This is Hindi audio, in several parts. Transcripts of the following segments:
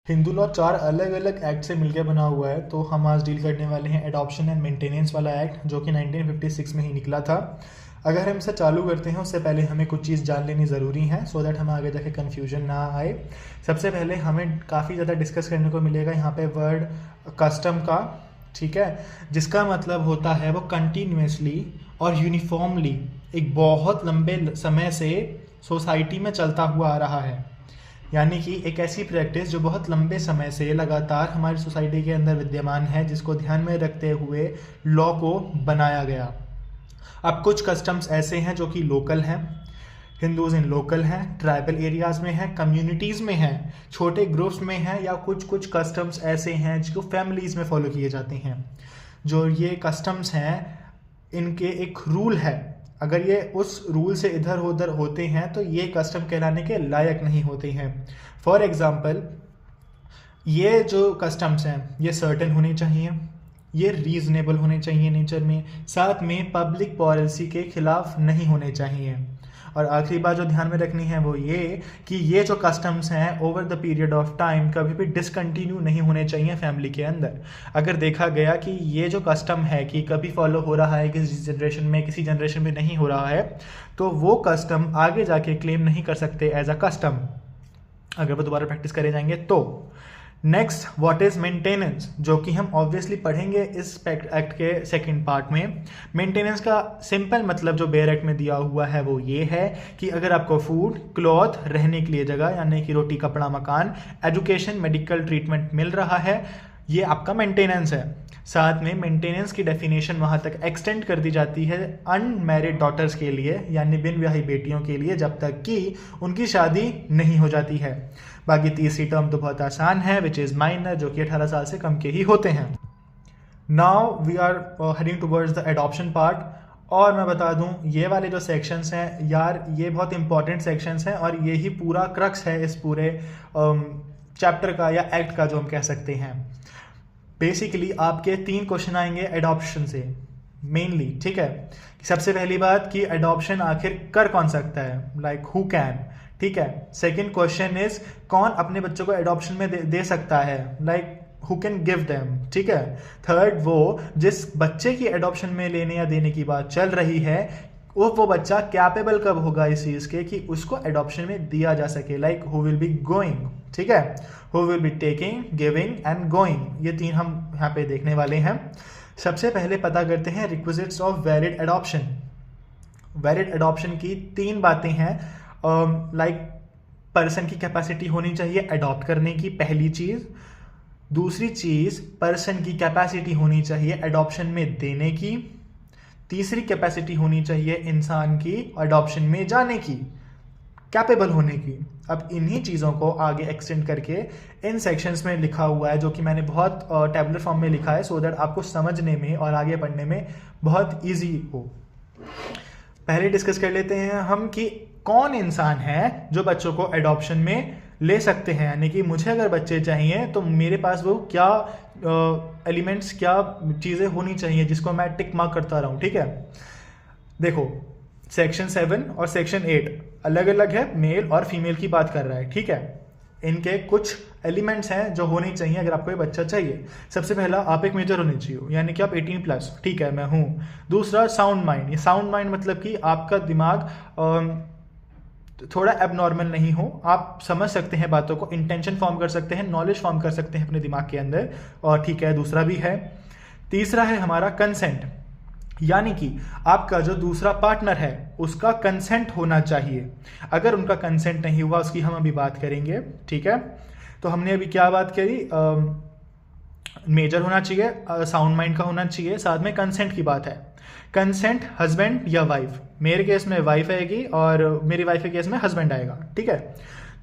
हिंदू लॉ चार अलग अलग एक्ट से मिलकर बना हुआ है। तो हम आज डील करने वाले हैं एडॉप्शन एंड मेंटेनेंस वाला एक्ट, जो कि 1956 में ही निकला था। अगर हम इसे चालू करते हैं उससे पहले हमें कुछ चीज़ जान लेनी ज़रूरी है, सो दैट हमें आगे जाके कन्फ्यूजन ना आए। सबसे पहले हमें काफ़ी ज़्यादा डिस्कस करने को मिलेगा यहाँ पे वर्ड कस्टम का, ठीक है, जिसका मतलब होता है वो कंटिन्यूसली और यूनिफॉर्मली एक बहुत लंबे समय से सोसाइटी में चलता हुआ आ रहा है। यानी कि एक ऐसी प्रैक्टिस जो बहुत लंबे समय से लगातार हमारी सोसाइटी के अंदर विद्यमान है, जिसको ध्यान में रखते हुए लॉ को बनाया गया। अब कुछ कस्टम्स ऐसे हैं जो कि लोकल हैं, हिंदूज इन लोकल हैं, ट्राइबल एरियाज में हैं, कम्युनिटीज़ में हैं, छोटे ग्रुप्स में हैं, या कुछ कुछ कस्टम्स ऐसे हैं जो फैमिलीज़ में फॉलो किए जाते हैं। जो ये कस्टम्स हैं इनके एक रूल है, अगर ये उस रूल से इधर उधर होते हैं तो ये कस्टम कहलाने के लायक नहीं होते हैं। फॉर एग्ज़ाम्पल, ये जो कस्टम्स हैं ये सर्टेन होने चाहिए, ये रीज़नेबल होने चाहिए नेचर में, साथ में पब्लिक पॉलिसी के खिलाफ नहीं होने चाहिए। और आखिरी बात जो ध्यान में रखनी है वो ये कि ये जो कस्टम्स हैं over the period of time कभी भी डिसकंटिन्यू नहीं होने चाहिए फैमिली के अंदर। अगर देखा गया कि ये जो कस्टम है कि कभी फॉलो हो रहा है किसी जनरेशन में, किसी जनरेशन में नहीं हो रहा है, तो वो कस्टम आगे जाके क्लेम नहीं कर सकते एज अ कस्टम, अगर वो दोबारा प्रैक्टिस करे जाएंगे तो। नेक्स्ट, व्हाट इज मेंटेनेंस, जो कि हम ऑब्वियसली पढ़ेंगे इस एक्ट के सेकंड पार्ट में। मेंटेनेंस का सिंपल मतलब जो बेयर एक्ट में दिया हुआ है वो ये है कि अगर आपको फूड, क्लॉथ, रहने के लिए जगह यानी कि रोटी, कपड़ा, मकान, एजुकेशन, मेडिकल ट्रीटमेंट मिल रहा है, ये आपका मेंटेनेंस है। साथ में मेंटेनेंस की डेफिनेशन वहाँ तक एक्सटेंड कर दी जाती है अनमैरिड डॉटर्स के लिए, यानी बिन ब्याही बेटियों के लिए, जब तक कि उनकी शादी नहीं हो जाती है। बाकी तीसरी टर्म तो बहुत आसान है, विच इज़ माइनर, जो कि 18 साल से कम के ही होते हैं। Now we are heading towards the adoption part. और मैं बता दूं, ये वाले जो सेक्शंस हैं यार, ये बहुत इंपॉर्टेंट सेक्शंस हैं और ये ही पूरा क्रक्स है इस पूरे चैप्टर का या एक्ट का, जो हम कह सकते हैं। बेसिकली आपके 3 क्वेश्चन आएंगे एडॉप्शन से मेनली, ठीक है। सबसे पहली बात कि एडॉप्शन आखिर कर कौन सकता है, लाइक हु कैन, ठीक है। सेकंड क्वेश्चन इज कौन अपने बच्चों को एडॉप्शन में दे सकता है, like who can give them, ठीक है। थर्ड, वो जिस बच्चे की एडॉप्शन में लेने या देने की बात चल रही है, वो बच्चा कैपेबल कब होगा इस चीज़ के कि उसको एडॉप्शन में दिया जा सके, like who will be going, ठीक है, who will be taking, giving and going. ये 3 हम यहाँ पे देखने वाले हैं। सबसे पहले पता करते हैं requisites of valid adoption. Valid adoption की 3 बातें हैं, लाइक पर्सन की कैपेसिटी होनी चाहिए अडॉप्ट करने की, पहली चीज़। दूसरी चीज़, पर्सन की कैपेसिटी होनी चाहिए एडॉप्शन में देने की। तीसरी कैपेसिटी होनी चाहिए इंसान की अडॉप्शन में जाने की, कैपेबल होने की। अब इन्हीं चीज़ों को आगे एक्सटेंड करके इन सेक्शंस में लिखा हुआ है, जो कि मैंने बहुत टैबुलर फॉर्म में लिखा है, सो दैट आपको समझने में और आगे पढ़ने में बहुत ईजी हो। पहले डिस्कस कर लेते हैं हम कि कौन इंसान है जो बच्चों को एडॉप्शन में ले सकते हैं, यानी कि मुझे अगर बच्चे चाहिए तो मेरे पास वो क्या एलिमेंट्स, क्या चीज़ें होनी चाहिए जिसको मैं टिक मार्क करता रहूं, ठीक है। देखो, सेक्शन 7 और सेक्शन 8 अलग अलग है, मेल और फीमेल की बात कर रहा है, ठीक है। इनके कुछ एलिमेंट्स हैं जो होने चाहिए अगर आपको ये बच्चा चाहिए। सबसे पहला, आप एक मेजर होने चाहिए, यानी कि आप 18+, ठीक है, मैं हूँ। दूसरा, साउंड माइंड। ये साउंड माइंड मतलब कि आपका दिमाग थोड़ा एबनॉर्मल नहीं हो, आप समझ सकते हैं बातों को, इंटेंशन फॉर्म कर सकते हैं, नॉलेज फॉर्म कर सकते हैं अपने दिमाग के अंदर, और ठीक है, दूसरा भी है। तीसरा है हमारा कंसेंट, यानी कि आपका जो दूसरा पार्टनर है उसका कंसेंट होना चाहिए। अगर उनका कंसेंट नहीं हुआ, उसकी हम अभी बात करेंगे, ठीक है। तो हमने अभी क्या बात करी, मेजर होना चाहिए, साउंड माइंड का होना चाहिए, साथ में कंसेंट की बात है। कंसेंट हस्बैंड या वाइफ, मेरे केस में वाइफ आएगी और मेरी वाइफ के केस में हस्बैंड आएगा, ठीक है।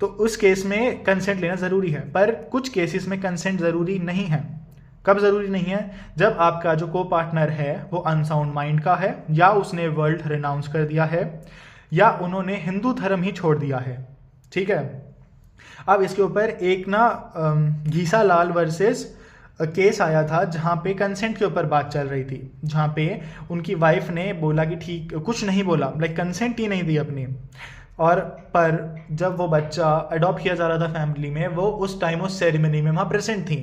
तो उस केस में कंसेंट लेना ज़रूरी है, पर कुछ केसेस में कंसेंट ज़रूरी नहीं है। कब ज़रूरी नहीं है? जब आपका जो को पार्टनर है वो अनसाउंड माइंड का है, या उसने वर्ल्ड रिनाउंस कर दिया है, या उन्होंने हिंदू धर्म ही छोड़ दिया है, ठीक है। अब इसके ऊपर एक ना घीसा लाल वर्सेस केस आया था, जहाँ पे कंसेंट के ऊपर बात चल रही थी, जहाँ पे उनकी वाइफ ने बोला कि ठीक, कुछ नहीं बोला, लाइक कंसेंट ही नहीं दी अपनी, और पर जब वो बच्चा अडॉप्ट किया जा रहा था फैमिली में, वो उस टाइम उस सेरेमनी में वहाँ प्रेजेंट थी।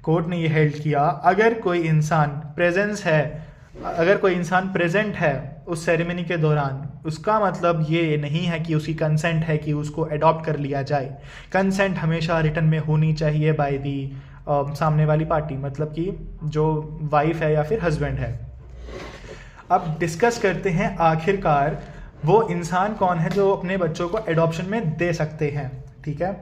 कोर्ट ने ये हेल्ड किया अगर कोई इंसान प्रेजेंट है उस सेरेमनी के दौरान, उसका मतलब ये नहीं है कि उसकी कंसेंट है कि उसको अडॉप्ट कर लिया जाए। कंसेंट हमेशा रिटर्न में होनी चाहिए बाय दी सामने वाली पार्टी, मतलब कि जो वाइफ है या फिर हस्बैंड है। अब डिस्कस करते हैं आखिरकार वो इंसान कौन है जो अपने बच्चों को एडॉप्शन में दे सकते हैं। ठीक है,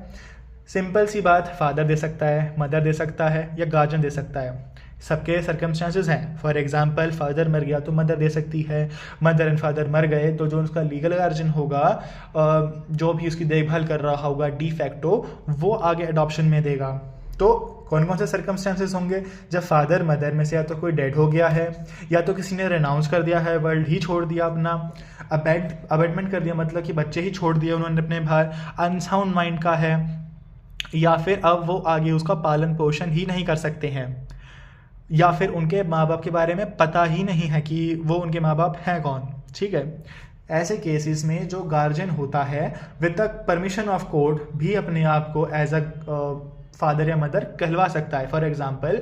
सिंपल सी बात, फादर दे सकता है, मदर दे सकता है या गार्जियन दे सकता है। सबके सर्कमस्टांसेस हैं। फॉर एग्जांपल फादर मर गया तो मदर दे सकती है, मदर एंड फादर मर गए तो जो उसका लीगल गार्जियन होगा, जो भी उसकी देखभाल कर रहा होगा डी फैक्टो, वो आगे एडॉप्शन में देगा। तो कौन कौन से सर्कमस्टांसेस होंगे? जब फादर मदर में से या तो कोई डेड हो गया है, या तो किसी ने रेनाउंस कर दिया है, वर्ल्ड ही छोड़ दिया अपना, अबेटमेंट कर दिया, मतलब कि बच्चे ही छोड़ दिए उन्होंने अपने बाहर, अनसाउंड माइंड का है, या फिर अब वो आगे उसका पालन पोषण ही नहीं कर सकते हैं, या फिर उनके माँ बाप के बारे में पता ही नहीं है कि वो उनके माँ बाप हैं कौन। ठीक है, ऐसे केसेस में जो गार्जियन होता है with the permission of court भी अपने आप को एज अ फादर या मदर कहलवा सकता है। फॉर एग्जांपल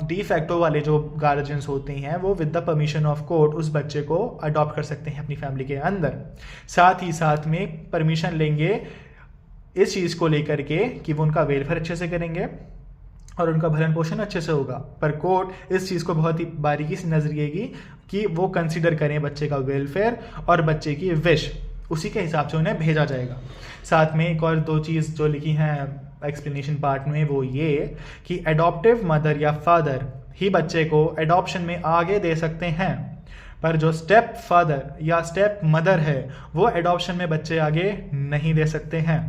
डी फैक्टो वाले जो गार्जियंस होते हैं वो with the permission of court उस बच्चे को अडॉप्ट कर सकते हैं अपनी फैमिली के अंदर। साथ ही साथ में परमिशन लेंगे इस चीज़ को लेकर के कि वो उनका वेलफेयर अच्छे से करेंगे और उनका भरण पोषण अच्छे से होगा। पर कोर्ट इस चीज़ को बहुत ही बारीकी से नजरिएगी कि वो कंसीडर करें बच्चे का वेलफेयर और बच्चे की विश, उसी के हिसाब से उन्हें भेजा जाएगा। साथ में एक और दो चीज़ जो लिखी हैं एक्सप्लेनेशन पार्ट में, वो ये कि एडॉप्टिव मदर या फादर ही बच्चे को एडॉप्शन में आगे दे सकते हैं, पर जो स्टेप फादर या स्टेप मदर है वो एडॉप्शन में बच्चे आगे नहीं दे सकते हैं।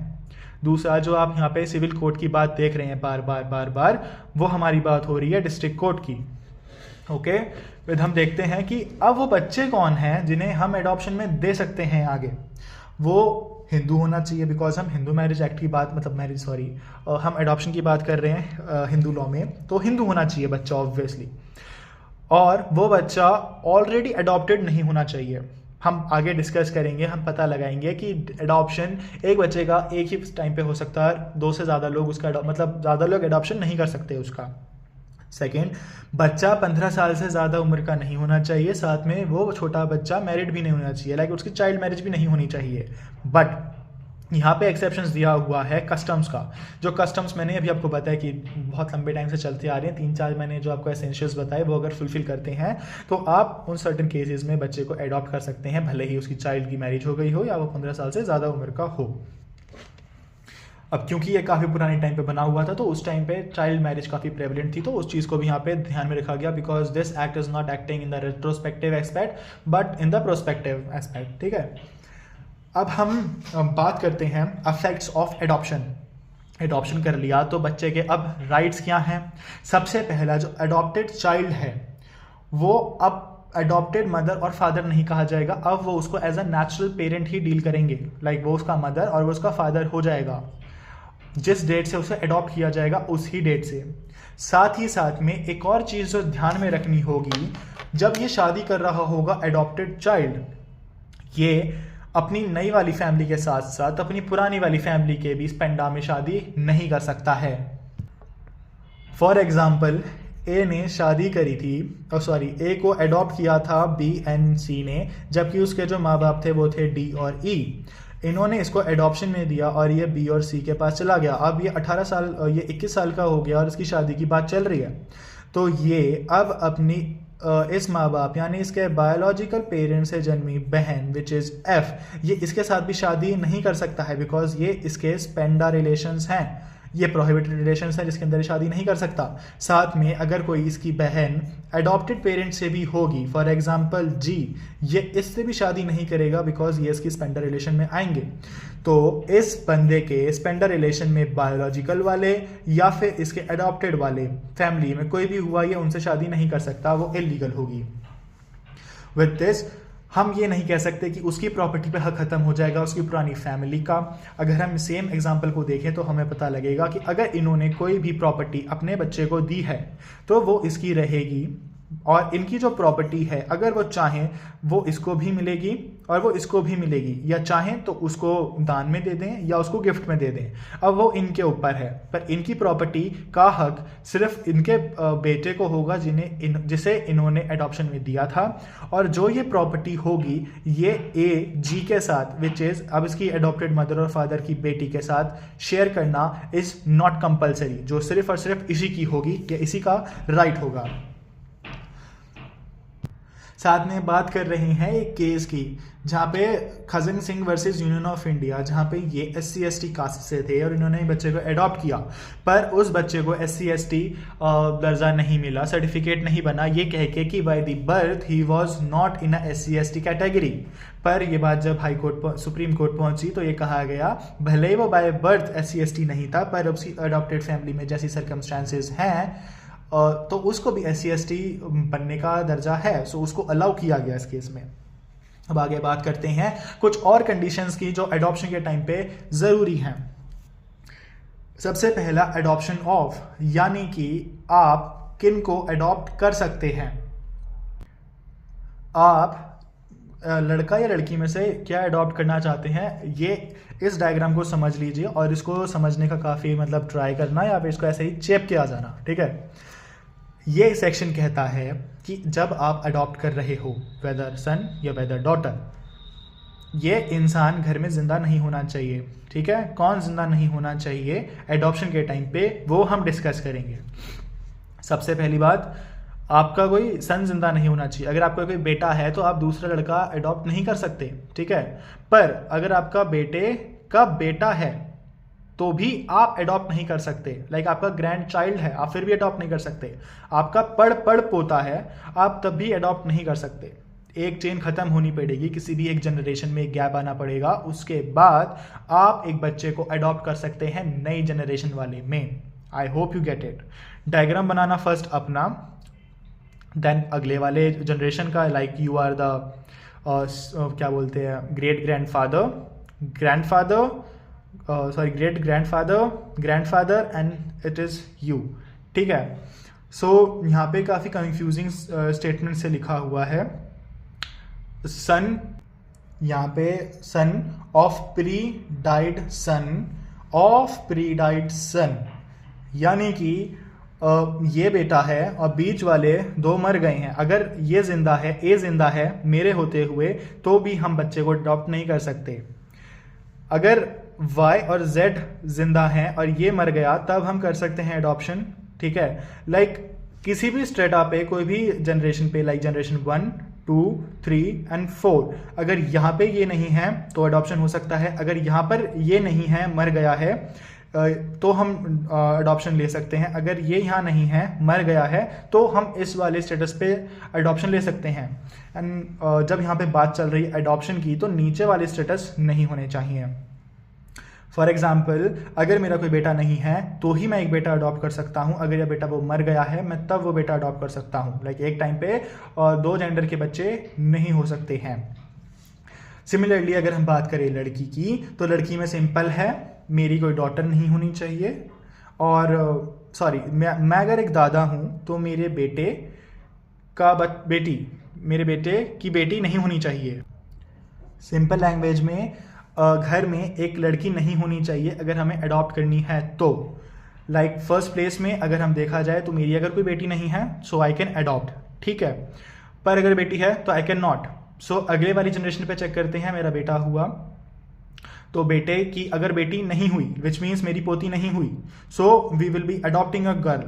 दूसरा, जो आप यहाँ पे सिविल कोर्ट की बात देख रहे हैं बार बार, वो हमारी बात हो रही है डिस्ट्रिक्ट कोर्ट की। ओके, फिर हम देखते हैं कि अब वो बच्चे कौन हैं जिन्हें हम एडॉप्शन में दे सकते हैं आगे। वो हिंदू होना चाहिए, बिकॉज हम हिंदू मैरिज एक्ट की बात, मतलब हम एडॉप्शन की बात कर रहे हैं हिंदू लॉ में, तो हिंदू होना चाहिए बच्चा ऑब्वियसली। और वो बच्चा ऑलरेडी अडॉप्टेड नहीं होना चाहिए। हम आगे डिस्कस करेंगे, हम पता लगाएंगे कि एडॉप्शन एक बच्चे का एक ही टाइम पे हो सकता है, 2 से ज़्यादा लोग उसका मतलब ज़्यादा लोग एडॉप्शन नहीं कर सकते उसका। सेकेंड, बच्चा 15 साल से ज़्यादा उम्र का नहीं होना चाहिए। साथ में वो छोटा बच्चा मैरिड भी नहीं होना चाहिए, लाइक उसकी चाइल्ड मैरिज भी नहीं होनी चाहिए। बट यहाँ पे एक्सेप्शंस दिया हुआ है कस्टम्स का। जो कस्टम्स मैंने अभी आपको बताया कि बहुत लंबे टाइम से चलते आ रहे हैं, 3-4 महीने जो आपको एसेंशियल्स बताए वो अगर फुलफिल करते हैं तो आप उन सर्टेन केसेस में बच्चे को एडॉप्ट कर सकते हैं, भले ही उसकी चाइल्ड की मैरिज हो गई हो या वो 15 साल से ज़्यादा उम्र का हो। अब क्योंकि ये काफ़ी पुराने टाइम पे बना हुआ था तो उस टाइम पे चाइल्ड मैरिज काफ़ी प्रेवलेंट थी, तो उस चीज़ को भी यहाँ पे ध्यान में रखा गया, because this act is not acting in the retrospective aspect but in the prospective aspect. ठीक है, अब हम बात करते हैं अफेक्ट्स ऑफ एडॉप्शन। एडॉप्शन कर लिया तो बच्चे के अब राइट्स क्या हैं। सबसे पहला, जो अडॉप्टेड चाइल्ड है वो अब अडॉप्टेड मदर और फादर नहीं कहा जाएगा, अब वो उसको एज अ नेचुरल पेरेंट ही डील करेंगे। लाइक वो उसका मदर और वो उसका फादर हो जाएगा, जिस डेट से उसे अडॉप्ट किया जाएगा उसी डेट से। साथ ही साथ में एक और चीज़ जो ध्यान में रखनी होगी, जब ये शादी कर रहा होगा एडॉप्टेड चाइल्ड, ये अपनी नई वाली फैमिली के साथ साथ अपनी पुरानी वाली फैमिली के भी पेंडा में शादी नहीं कर सकता है। फॉर एग्जाम्पल, ए ने शादी करी थी, ए को अडॉप्ट किया था बी एंड सी ने, जबकि उसके जो माँ बाप थे वो थे डी और ई। इन्होंने इसको एडॉप्शन में दिया और ये बी और सी के पास चला गया। अब ये 18 साल, ये 21 साल का हो गया और इसकी शादी की बात चल रही है। तो ये अब अपनी इस माँ बाप यानी इसके बायोलॉजिकल पेरेंट्स से जन्मी बहन विच इज़ एफ, ये इसके साथ भी शादी नहीं कर सकता है, बिकॉज ये इसके स्पेंडा रिलेशंस हैं, ये प्रोहिबिटेड रिलेशंस हैं जिसके अंदर शादी नहीं कर सकता। साथ में अगर कोई इसकी बहन अडॉप्टेड पेरेंट्स से भी होगी, फॉर एग्जांपल जी, ये इससे भी शादी नहीं करेगा बिकॉज ये इसकी स्पेंडर रिलेशन में आएंगे। तो इस बंदे के स्पेंडर रिलेशन में बायोलॉजिकल वाले या फिर इसके अडॉप्टेड वाले फैमिली में कोई भी हुआ, ये उनसे शादी नहीं कर सकता, वो इलीगल होगी। विद दिस हम ये नहीं कह सकते कि उसकी प्रॉपर्टी पे हक खत्म हो जाएगा उसकी पुरानी फैमिली का। अगर हम सेम एग्जांपल को देखें तो हमें पता लगेगा कि अगर इन्होंने कोई भी प्रॉपर्टी अपने बच्चे को दी है तो वो इसकी रहेगी, और इनकी जो प्रॉपर्टी है अगर वो चाहें वो इसको भी मिलेगी और वो इसको भी मिलेगी, या चाहें तो उसको दान में दे दें या उसको गिफ्ट में दे दें। अब वो इनके ऊपर है, पर इनकी प्रॉपर्टी का हक सिर्फ इनके बेटे को होगा जिसे इन्होंने एडॉप्शन में दिया था। और जो ये प्रॉपर्टी होगी ये ए जी के साथ, विच इज अब इसकी एडॉप्टेड मदर और फादर की बेटी के साथ शेयर करना इज नॉट कंपलसरी, जो सिर्फ और सिर्फ इसी की होगी या इसी का राइट होगा। साथ में बात कर रहे हैं एक केस की जहाँ पे Khajan Singh versus union of India, जहाँ पे ये SC/ST कास्ट से थे और इन्होंने बच्चे को अडॉप्ट किया, पर उस बच्चे को SC/ST दर्जा नहीं मिला, सर्टिफिकेट नहीं बना, ये कह के कि by the birth he was not in a SC/ST category. पर ये बात जब हाई कोर्ट सुप्रीम कोर्ट पहुंची तो ये कहा गया भले ही वो बाय बर्थ SC/ST नहीं था, पर उसकी अडॉप्टेड फैमिली में जैसी सर्कमस्टांसेस हैं तो उसको भी SC/ST बनने का दर्जा है, सो उसको अलाउ किया गया इस केस में। अब आगे बात करते हैं कुछ और कंडीशंस की जो एडॉप्शन के टाइम पे ज़रूरी हैं। सबसे पहला एडॉप्शन ऑफ, यानी कि आप किन को अडॉप्ट कर सकते हैं। आप लड़का या लड़की में से क्या अडॉप्ट करना चाहते हैं, ये इस डायग्राम को समझ लीजिए और इसको समझने का काफ़ी ट्राई करना या फिर इसको ऐसे ही चेप के आ जाना, ठीक है। ये सेक्शन कहता है कि जब आप अडॉप्ट कर रहे हो वेदर सन या वेदर डॉटर, ये इंसान घर में ज़िंदा नहीं होना चाहिए, ठीक है। कौन ज़िंदा नहीं होना चाहिए एडॉप्शन के टाइम पे, वो हम डिस्कस करेंगे। सबसे पहली बात, आपका कोई सन जिंदा नहीं होना चाहिए। अगर आपका कोई बेटा है तो आप दूसरा लड़का अडॉप्ट नहीं कर सकते, ठीक है। पर अगर आपका बेटे का बेटा है तो भी आप अडॉप्ट नहीं कर सकते। लाइक आपका ग्रैंड चाइल्ड है, आप फिर भी अडॉप्ट नहीं कर सकते। आपका पड़ पोता है, आप तब भी अडॉप्ट नहीं कर सकते। एक चेन खत्म होनी पड़ेगी, किसी भी एक जनरेशन में एक गैप आना पड़ेगा, उसके बाद आप एक बच्चे को अडॉप्ट कर सकते हैं नई जनरेशन वाले में। I hope you get it. Diagram banana first अपना, देन अगले वाले जनरेशन का, लाइक यू आर द क्या बोलते हैं, great grandfather grandfather and it is you, ठीक है। सो यहाँ पे काफ़ी कंफ्यूजिंग स्टेटमेंट से लिखा हुआ है सन, यहाँ पे सन ऑफ प्री डाइड सन, यानी कि ये बेटा है और बीच वाले दो मर गए हैं। अगर ये जिंदा है, ए जिंदा है मेरे होते हुए, तो भी हम बच्चे को अडॉप्ट नहीं कर सकते। अगर Y और Z जिंदा हैं और ये मर गया, तब हम कर सकते हैं अडॉप्शन, ठीक है। लाइक किसी भी स्ट्रेटा पे, कोई भी जनरेशन पे, लाइक जनरेशन 1, 2, 3 एंड 4, अगर यहाँ पे ये नहीं है तो अडॉप्शन हो सकता है। अगर यहाँ पर ये नहीं है, मर गया है, तो हम अडॉप्शन ले सकते हैं। अगर ये यहाँ नहीं है, मर गया है, तो हम इस वाले स्टेटस पे अडॉप्शन ले सकते हैं। एंड जब यहाँ पे बात चल रही है अडॉप्शन की, तो नीचे वाले स्टेटस नहीं होने चाहिए। फॉर एग्जाम्पल, अगर मेरा कोई बेटा नहीं है तो ही मैं एक बेटा अडॉप्ट कर सकता हूँ। अगर यह बेटा वो मर गया है, मैं तब वो बेटा अडॉप्ट कर सकता हूँ। लाइक एक टाइम पे दो जेंडर के बच्चे नहीं हो सकते हैं। सिमिलरली अगर हम बात करें लड़की की, तो लड़की में सिंपल है, मेरी कोई डॉटर नहीं होनी चाहिए। और मैं अगर एक दादा हूँ तो मेरे बेटे की बेटी नहीं होनी चाहिए। सिंपल लैंग्वेज में घर में एक लड़की नहीं होनी चाहिए अगर हमें अडॉप्ट करनी है तो। लाइक फर्स्ट प्लेस में अगर हम देखा जाए तो मेरी अगर कोई बेटी नहीं है, सो आई कैन अडॉप्ट, ठीक है। पर अगर बेटी है तो आई कैन नॉट। सो अगले वाली जनरेशन पे चेक करते हैं, मेरा बेटा हुआ तो बेटे की अगर बेटी नहीं हुई, विच मीन्स मेरी पोती नहीं हुई, so we will be adopting a girl,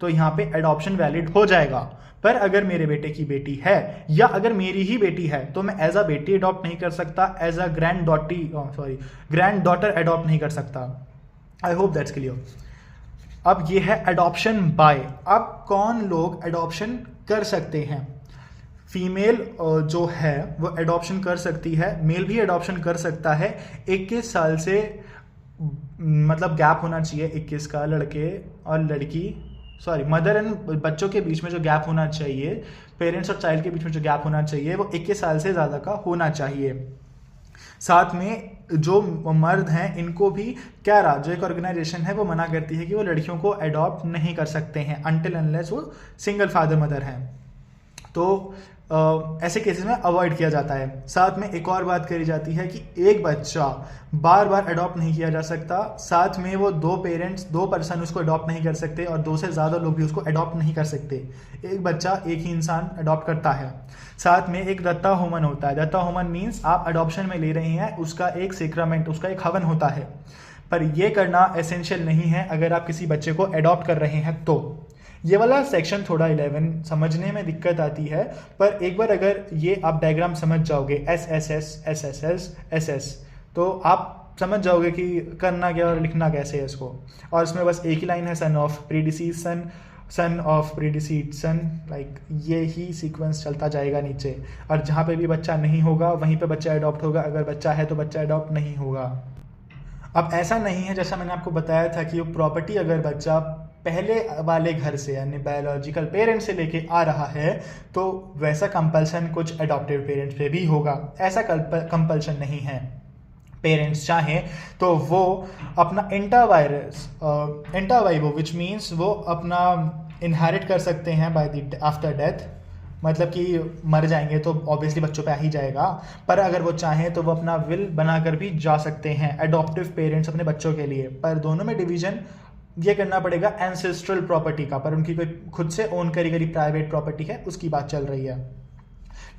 तो यहाँ पे अडॉप्शन वैलिड हो जाएगा। पर अगर मेरे बेटे की बेटी है या अगर मेरी ही बेटी है, तो मैं एज अ बेटी अडॉप्ट नहीं कर सकता, as a granddaughter adopt नहीं कर सकता। I hope that's clear. अब ये है अडॉप्शन बाय। अब कौन लोग अडॉप्शन कर सकते हैं? फीमेल जो है वो अडॉप्शन कर सकती है, मेल भी अडॉप्शन कर सकता है। 21 साल से गैप होना चाहिए 21 का, लड़के और लड़की मदर एंड बच्चों के बीच में जो गैप होना चाहिए, पेरेंट्स और चाइल्ड के बीच में जो गैप होना चाहिए, वो 21 साल से ज़्यादा का होना चाहिए। साथ में जो मर्द हैं इनको भी कैरा जो एक ऑर्गेनाइजेशन है वो मना करती है कि वो लड़कियों को अडॉप्ट नहीं कर सकते हैं अनटिल अनलेस वो सिंगल फादर मदर हैं। तो ऐसे केसेस में अवॉइड किया जाता है। साथ में एक और बात करी जाती है कि एक बच्चा बार बार अडॉप्ट नहीं किया जा सकता, साथ में वो दो पर्सन उसको अडॉप्ट नहीं कर सकते और 2 से ज़्यादा लोग भी उसको अडॉप्ट नहीं कर सकते। एक बच्चा एक ही इंसान अडॉप्ट करता है। साथ में एक दत्ता होमन होता है। दत्ता होमन मीन्स आप अडॉप्शन में ले रहे हैं, उसका एक सेक्रामेंट, उसका एक हवन होता है, पर यह करना एसेंशियल नहीं है अगर आप किसी बच्चे को अडॉप्ट कर रहे हैं तो। ये वाला सेक्शन थोड़ा 11 समझने में दिक्कत आती है, पर एक बार अगर ये आप डायग्राम समझ जाओगे SSS SSS SS तो आप समझ जाओगे कि करना क्या और लिखना कैसे है इसको। और इसमें बस एक ही लाइन है, son of predeceased son of predeceased son, like ये ही सीक्वेंस चलता जाएगा नीचे, और जहाँ पे भी बच्चा नहीं होगा वहीं पे बच्चा अडॉप्ट होगा, अगर बच्चा है तो बच्चा अडॉप्ट नहीं होगा। अब ऐसा नहीं है, जैसा मैंने आपको बताया था कि वो प्रॉपर्टी अगर बच्चा पहले वाले घर से यानी बायोलॉजिकल पेरेंट्स से लेके आ रहा है तो वैसा कंपल्सन कुछ अडॉप्टिव पेरेंट्स पे भी होगा। ऐसा कंपल्सन नहीं है। पेरेंट्स चाहें तो वो अपना एंटावाइवो विच मीन्स वो अपना इनहेरिट कर सकते हैं बाय द आफ्टर डेथ, मतलब कि मर जाएंगे तो ऑब्वियसली बच्चों पे आ ही जाएगा, पर अगर वो चाहें तो वो अपना विल बनाकर भी जा सकते हैं एडॉप्टिव पेरेंट्स अपने बच्चों के लिए। पर दोनों में डिवीजन ये करना पड़ेगा एंसेस्ट्रल प्रॉपर्टी का, पर उनकी कोई खुद से ओन करी गई प्राइवेट प्रॉपर्टी है उसकी बात चल रही है।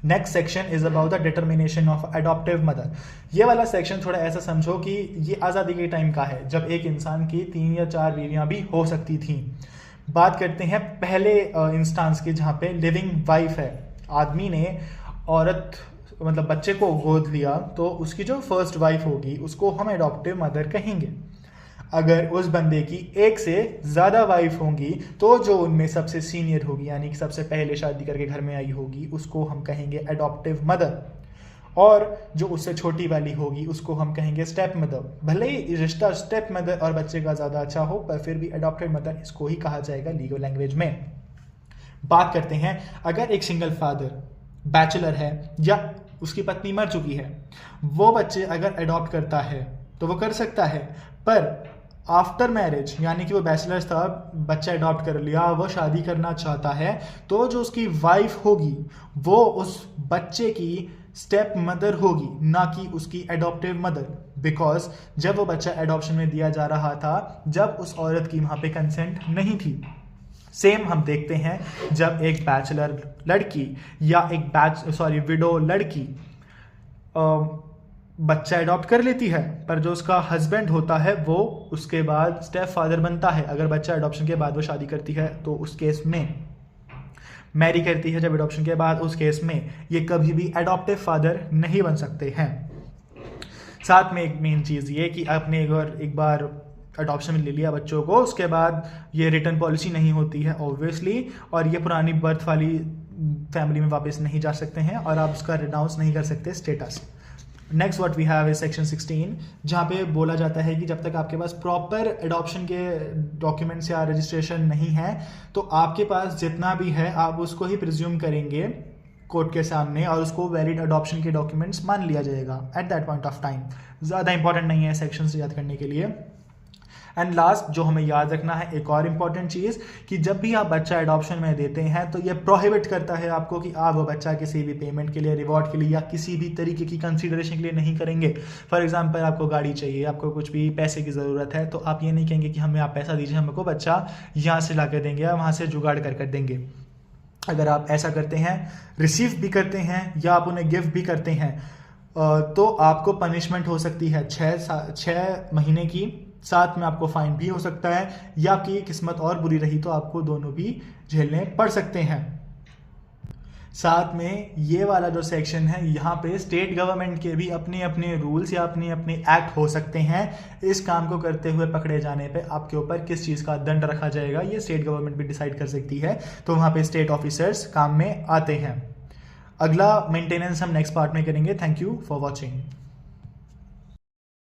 Next section is about the determination of adoptive mother. ये वाला सेक्शन थोड़ा ऐसा समझो कि ये आज़ादी के टाइम का है जब एक इंसान की 3 या 4 बीवियां भी हो सकती थी। बात करते हैं पहले इंस्टांस की जहाँ पे लिविंग वाइफ है, आदमी ने औरत मतलब बच्चे को गोद लिया तो उसकी जो फर्स्ट वाइफ होगी उसको हम अडॉप्टिव मदर कहेंगे। अगर उस बंदे की एक से ज़्यादा वाइफ होंगी तो जो उनमें सबसे सीनियर होगी यानी कि सबसे पहले शादी करके घर में आई होगी उसको हम कहेंगे अडॉप्टिव मदर, और जो उससे छोटी वाली होगी उसको हम कहेंगे स्टेप मदर। भले ही रिश्ता स्टेप मदर और बच्चे का ज़्यादा अच्छा हो पर फिर भी अडॉप्टेड मदर इसको ही कहा जाएगा लीगल लैंग्वेज में। बात करते हैं अगर एक सिंगल फादर बैचलर है या उसकी पत्नी मर चुकी है, वो बच्चे अगर अडॉप्ट करता है तो वो कर सकता है, पर आफ्टर मैरिज यानी कि वो बैचलर था, बच्चा अडॉप्ट कर लिया, वो शादी करना चाहता है तो जो उसकी वाइफ होगी वो उस बच्चे की स्टेप मदर होगी, ना कि उसकी एडॉप्टिव मदर, बिकॉज जब वो बच्चा एडॉप्शन में दिया जा रहा था जब उस औरत की वहाँ पे कंसेंट नहीं थी। सेम हम देखते हैं जब एक बैचलर लड़की या एक विडो लड़की बच्चा अडॉप्ट कर लेती है, पर जो उसका हस्बैंड होता है वो उसके बाद स्टेप फादर बनता है। अगर बच्चा अडॉप्शन के बाद वो शादी करती है तो उस केस में मैरी करती है जब अडॉप्शन के बाद, उस केस में ये कभी भी अडॉप्टिव फादर नहीं बन सकते हैं। साथ में एक मेन चीज़ ये कि आपने एक बार अडॉप्शन में ले लिया बच्चों को, उसके बाद ये रिटर्न पॉलिसी नहीं होती है ऑब्वियसली, और ये पुरानी बर्थ वाली फैमिली में वापस नहीं जा सकते हैं और आप उसका रिनाउंस नहीं कर सकते status. Next what we have is section 16 जहाँ पे बोला जाता है कि जब तक आपके पास प्रॉपर एडॉप्शन के डॉक्यूमेंट्स या रजिस्ट्रेशन नहीं है तो आपके पास जितना भी है आप उसको ही प्रिज्यूम करेंगे कोर्ट के सामने और उसको वैलिड अडॉप्शन के डॉक्यूमेंट्स मान लिया जाएगा at that point of time. ज़्यादा इंपॉर्टेंट नहीं है सेक्शन से याद करने के लिए। एंड लास्ट जो हमें याद रखना है एक और इम्पॉर्टेंट चीज़ कि जब भी आप बच्चा एडॉप्शन में देते हैं तो ये प्रोहिबिट करता है आपको कि आप वो बच्चा किसी भी पेमेंट के लिए, रिवॉर्ड के लिए या किसी भी तरीके की कंसीडरेशन के लिए नहीं करेंगे। फॉर एग्जांपल आपको गाड़ी चाहिए, आपको कुछ भी पैसे की ज़रूरत है तो आप ये नहीं कहेंगे कि हमें आप पैसा दीजिए, हमको बच्चा यहाँ से ला कर देंगे या वहाँ से जुगाड़ कर देंगे। अगर आप ऐसा करते हैं, रिसीव भी करते हैं या आप उन्हें गिफ्ट भी करते हैं तो आपको पनिशमेंट हो सकती है 6 महीने की, साथ में आपको फाइन भी हो सकता है या आपकी किस्मत और बुरी रही तो आपको दोनों भी झेलने पड़ सकते हैं। साथ में ये वाला जो सेक्शन है यहाँ पे स्टेट गवर्नमेंट के भी अपने अपने रूल्स या अपने अपने एक्ट हो सकते हैं। इस काम को करते हुए पकड़े जाने पे आपके ऊपर किस चीज़ का दंड रखा जाएगा ये स्टेट गवर्नमेंट भी डिसाइड कर सकती है, तो वहाँ पे स्टेट ऑफिसर्स काम में आते हैं। अगला मेंटेनेंस हम नेक्स्ट पार्ट में करेंगे। Thank you for watching.